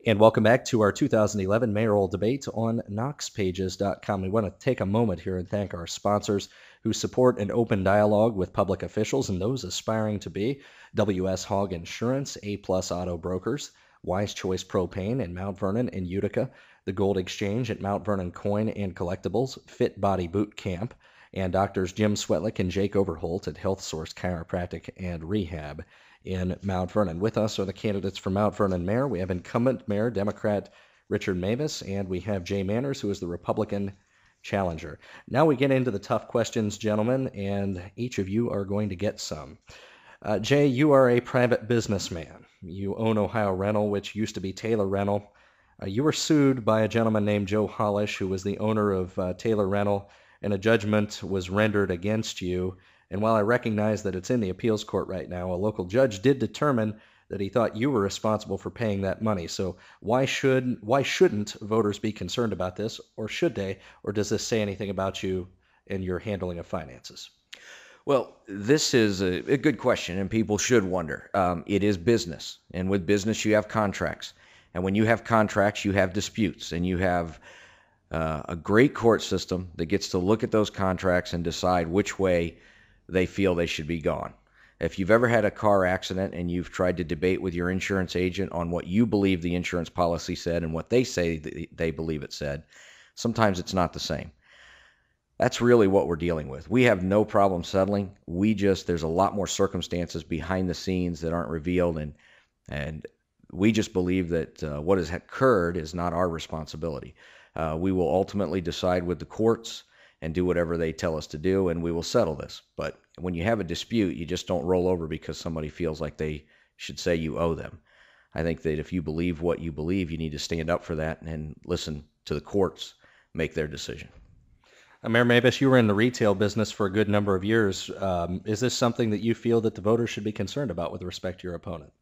And welcome back to our 2011 mayoral debate on KnoxPages.com. We want to take a moment here and thank our sponsors who support an open dialogue with public officials and those aspiring to be: WS Hog Insurance, A Plus Auto Brokers, Wise Choice Propane in Mount Vernon and Utica, the Gold Exchange at Mount Vernon Coin and Collectibles, Fit Body Boot Camp, and Doctors Jim Swetlick and Jake Overholt at Health Source Chiropractic and Rehab in Mount Vernon. With us are the candidates for Mount Vernon Mayor. We have incumbent Mayor, Democrat Richard Mavis, and we have Jay Manners, who is the Republican challenger. Now we get into the tough questions, gentlemen, and each of you are going to get some. Jay, you are a private businessman. You own Ohio Rental, which used to be Taylor Rental. You were sued by a gentleman named Joe Hollish, who was the owner of Taylor Rental, and a judgment was rendered against you. And while I recognize that it's in the appeals court right now, a local judge did determine that he thought you were responsible for paying that money. So why shouldn't voters be concerned about this, or should they? Or does this say anything about you and your handling of finances? Well, this is a good question, and people should wonder. It is business, and with business you have contracts. And when you have contracts, you have disputes, and you have a great court system that gets to look at those contracts and decide which way they feel they should be gone. If you've ever had a car accident and you've tried to debate with your insurance agent on what you believe the insurance policy said and what they say they believe it said, sometimes it's not the same. That's really what we're dealing with. We have no problem settling. There's a lot more circumstances behind the scenes that aren't revealed, and we just believe that what has occurred is not our responsibility. We will ultimately decide with the courts and do whatever they tell us to do, and we will settle this. But when you have a dispute, you just don't roll over because somebody feels like they should say you owe them. I think that if you believe what you believe, you need to stand up for that and listen to the courts make their decision. Mayor Mavis, you were in the retail business for a good number of years. Is this something that you feel that the voters should be concerned about with respect to your opponent?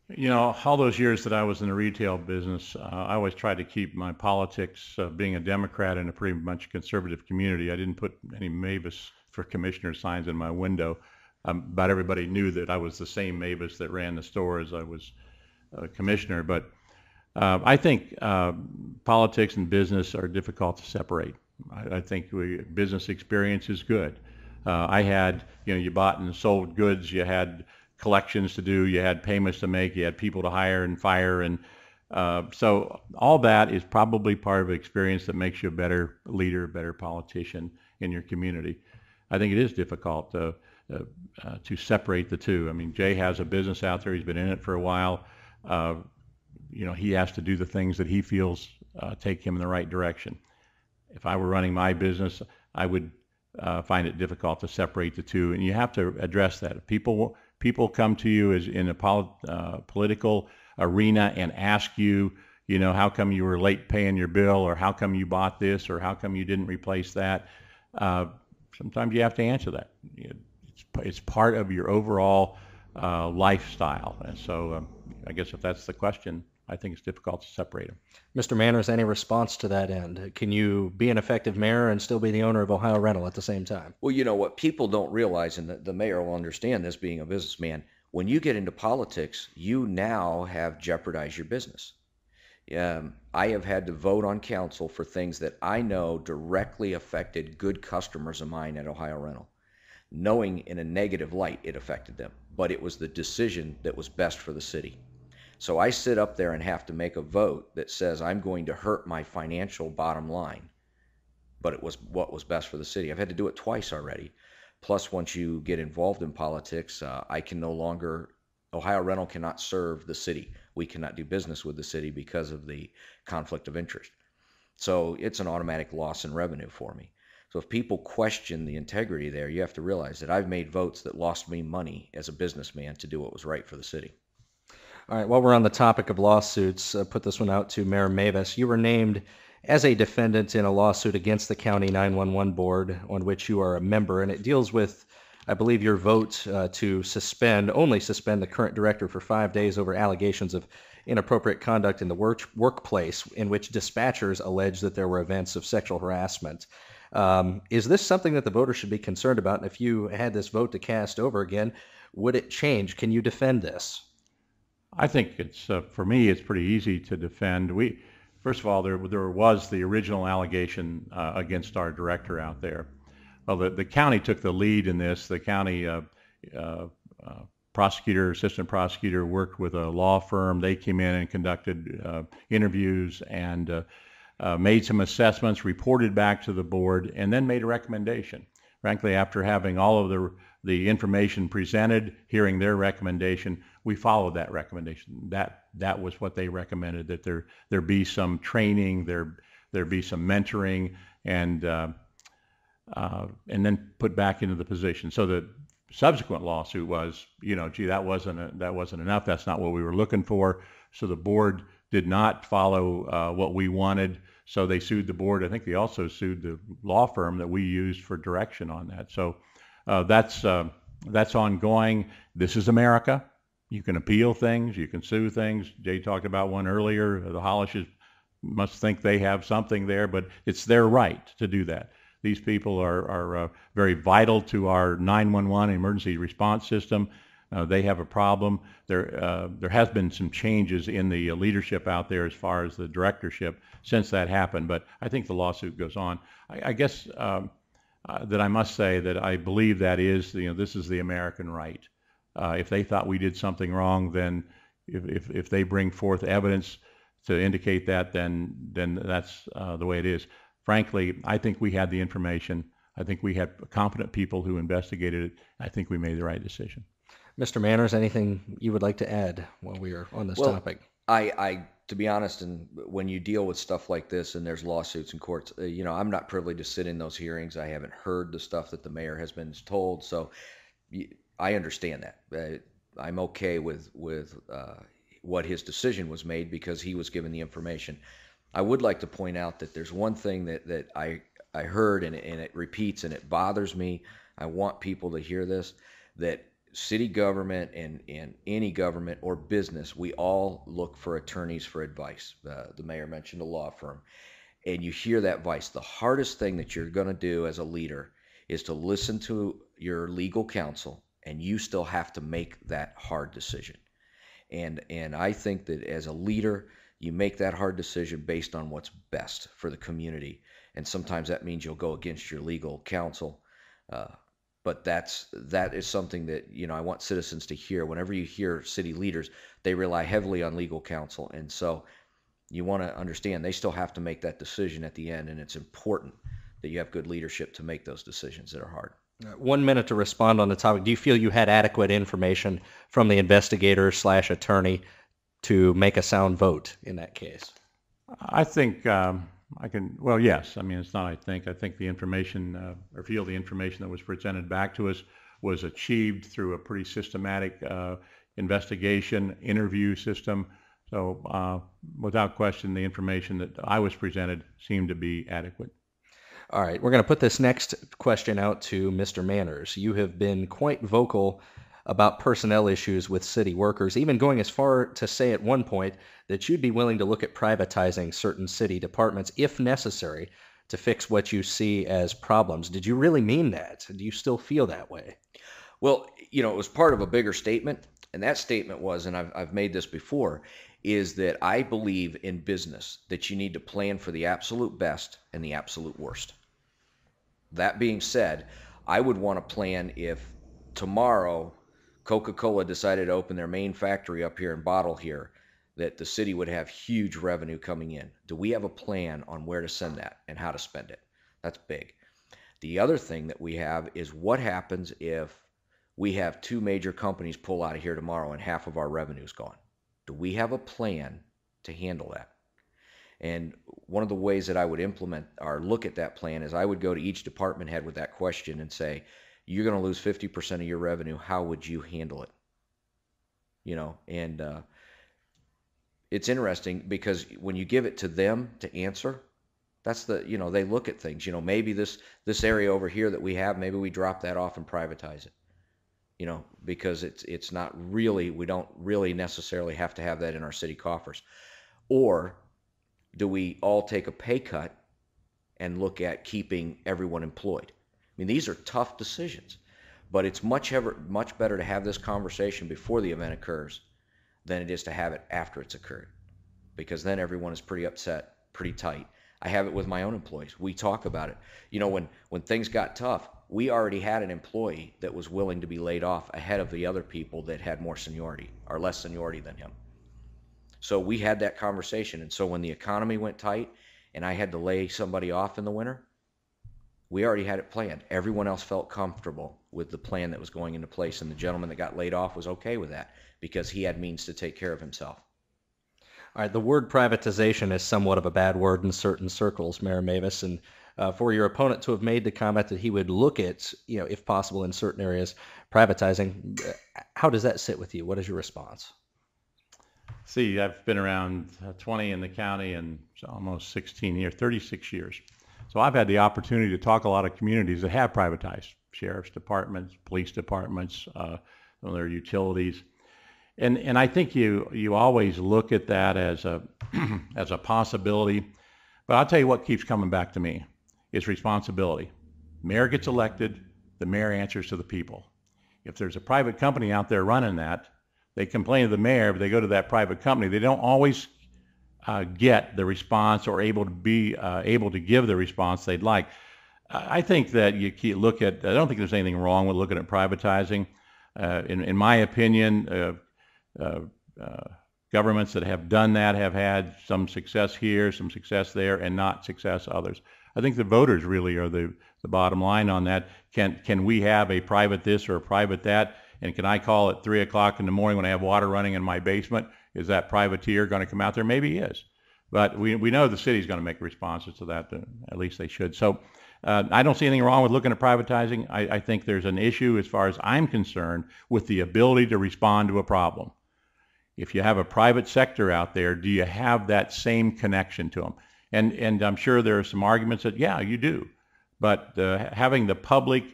You know, all those years that I was in the retail business, I always tried to keep my politics, being a Democrat in a pretty much conservative community. I didn't put any Mavis for commissioner signs in my window. About everybody knew that I was the same Mavis that ran the store as I was commissioner. But I think politics and business are difficult to separate. I think business experience is good. You bought and sold goods, you had collections to do, you had payments to make, you had people to hire and fire, and so all that is probably part of an experience that makes you a better leader, a better politician in your community. I think it is difficult to separate the two. I mean, Jay has a business out there, he's been in it for a while. He has to do the things that he feels take him in the right direction. If I were running my business, I would find it difficult to separate the two, and you have to address that. People come to you as in a political arena and ask you, how come you were late paying your bill, or how come you bought this, or how come you didn't replace that. Sometimes you have to answer that. It's part of your overall lifestyle, and so I guess if that's the question, I think it's difficult to separate them. Mr. Manners, any response to that end? Can you be an effective mayor and still be the owner of Ohio Rental at the same time? Well, you know what people don't realize, and the mayor will understand this being a businessman, when you get into politics, you now have jeopardized your business. I have had to vote on council for things that I know directly affected good customers of mine at Ohio Rental, knowing in a negative light it affected them, but it was the decision that was best for the city. So I sit up there and have to make a vote that says I'm going to hurt my financial bottom line, but it was what was best for the city. I've had to do it twice already. Plus, once you get involved in politics, Ohio Rental cannot serve the city. We cannot do business with the city because of the conflict of interest. So it's an automatic loss in revenue for me. So if people question the integrity there, you have to realize that I've made votes that lost me money as a businessman to do what was right for the city. All right, while we're on the topic of lawsuits, put this one out to Mayor Mavis. You were named as a defendant in a lawsuit against the County 911 Board on which you are a member, and it deals with, I believe, your vote to only suspend the current director for 5 days over allegations of inappropriate conduct in the workplace in which dispatchers allege that there were events of sexual harassment. Is this something that the voters should be concerned about? And if you had this vote to cast over again, would it change? Can you defend this? I think it's for me, it's pretty easy to defend. First of all, there was the original allegation against our director out there. Well, the county took the lead in this. The county prosecutor, assistant prosecutor, worked with a law firm. They came in and conducted interviews and made some assessments, reported back to the board, and then made a recommendation. Frankly, after having all of the information presented, hearing their recommendation, we followed that recommendation. That was what they recommended, that there be some training, there be some mentoring, and then put back into the position. So the subsequent lawsuit was, gee, that wasn't enough. That's not what we were looking for. So the board did not follow what we wanted. So they sued the board. I think they also sued the law firm that we used for direction on that. So that's ongoing. This is America. You can appeal things. You can sue things. Jay talked about one earlier. The Hollishes must think they have something there, but it's their right to do that. These people are very vital to our 911 emergency response system. They have a problem. There has been some changes in the leadership out there as far as the directorship since that happened, but I think the lawsuit goes on. I guess that I must say that I believe that is, this is the American right. If they thought we did something wrong, then if they bring forth evidence to indicate that, then that's the way it is. Frankly, I think we had the information. I think we had competent people who investigated it. I think we made the right decision. Mr. Manners, anything you would like to add while we are on this topic? I to be honest, and when you deal with stuff like this and there's lawsuits in courts, I'm not privileged to sit in those hearings. I haven't heard the stuff that the mayor has been told, so I understand that. I'm okay with what his decision was made because he was given the information. I would like to point out that there's one thing that I heard, and it repeats, and it bothers me. I want people to hear this, that city government and any government or business, we all look for attorneys for advice. The mayor mentioned a law firm. And you hear that advice. The hardest thing that you're going to do as a leader is to listen to your legal counsel, and you still have to make that hard decision. And I think that as a leader, you make that hard decision based on what's best for the community. And sometimes that means you'll go against your legal counsel. But that is something that, I want citizens to hear. Whenever you hear city leaders, they rely heavily on legal counsel. And so you want to understand they still have to make that decision at the end. And it's important that you have good leadership to make those decisions that are hard. 1 minute to respond on the topic. Do you feel you had adequate information from the investigator/attorney to make a sound vote in that case? I think well, yes. I mean, it's not I think the information, or feel the information that was presented back to us was achieved through a pretty systematic investigation, interview system. So without question, the information that I was presented seemed to be adequate. All right, we're going to put this next question out to Mr. Manners. You have been quite vocal about personnel issues with city workers, even going as far to say at one point that you'd be willing to look at privatizing certain city departments if necessary to fix what you see as problems. Did you really mean that? Do you still feel that way? Well, it was part of a bigger statement, and that statement was, and I've made this before, is that I believe in business that you need to plan for the absolute best and the absolute worst. That being said, I would want to plan if tomorrow Coca-Cola decided to open their main factory up here and bottle here, that the city would have huge revenue coming in. Do we have a plan on where to send that and how to spend it? That's big. The other thing that we have is what happens if we have two major companies pull out of here tomorrow and half of our revenue is gone? Do we have a plan to handle that? And one of the ways that I would implement or look at that plan is I would go to each department head with that question and say, you're going to lose 50% of your revenue. How would you handle it? And it's interesting because when you give it to them to answer, that's they look at things, maybe this area over here that we have, maybe we drop that off and privatize it, because it's not really, we don't really necessarily have to have that in our city coffers. Or do we all take a pay cut and look at keeping everyone employed? I mean, these are tough decisions, but it's much better to have this conversation before the event occurs than it is to have it after it's occurred, because then everyone is pretty upset, pretty tight. I have it with my own employees. We talk about it. You know, when things got tough, we already had an employee that was willing to be laid off ahead of the other people that had more seniority or less seniority than him. So we had that conversation. And so when the economy went tight and I had to lay somebody off in the winter, we already had it planned. Everyone else felt comfortable with the plan that was going into place, and the gentleman that got laid off was okay with that because he had means to take care of himself. All right, the word privatization is somewhat of a bad word in certain circles, Mayor Mavis, and for your opponent to have made the comment that he would look at, if possible in certain areas, privatizing, how does that sit with you? What is your response? See, I've been around 20 in the county and almost 16 years, 36 years. So I've had the opportunity to talk to a lot of communities that have privatized, sheriff's departments, police departments, some of their utilities. And I think you always look at that as a as a possibility. But I'll tell you what keeps coming back to me is responsibility. Mayor gets elected, the mayor answers to the people. If there's a private company out there running that, they complain to the mayor, but they go to that private company. They don't always get the response or able to give the response they'd like. I think that you look at, I don't think there's anything wrong with looking at privatizing. In my opinion, governments that have done that have had some success here, some success there, and not success others. I think the voters really are the bottom line on that. Can we have a private this or a private that? And can I call at 3 o'clock in the morning when I have water running in my basement? Is that privateer going to come out there? Maybe he is. But we know the city's going to make responses to that. At least they should. So I don't see anything wrong with looking at privatizing. I think there's an issue, as far as I'm concerned, with the ability to respond to a problem. If you have a private sector out there, do you have that same connection to them? And I'm sure there are some arguments that, yeah, you do. But having the public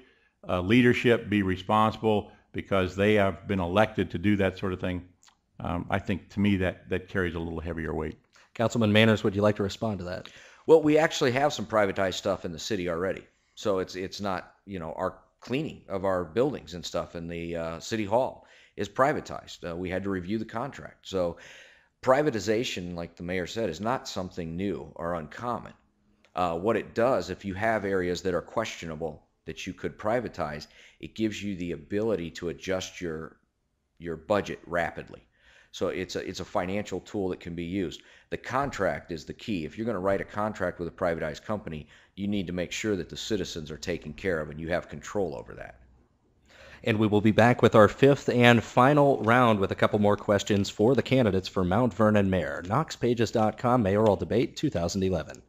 leadership be responsible because they have been elected to do that sort of thing, I think, to me, that carries a little heavier weight. Councilman Manners, would you like to respond to that? Well, we actually have some privatized stuff in the city already. So it's not, our cleaning of our buildings and stuff in the city hall is privatized. We had to review the contract. So privatization, like the mayor said, is not something new or uncommon. What it does, if you have areas that are questionable that you could privatize, it gives you the ability to adjust your budget rapidly. So it's a financial tool that can be used. The contract is the key. If you're going to write a contract with a privatized company, you need to make sure that the citizens are taken care of and you have control over that. And we will be back with our fifth and final round with a couple more questions for the candidates for Mount Vernon Mayor. KnoxPages.com Mayoral Debate 2011.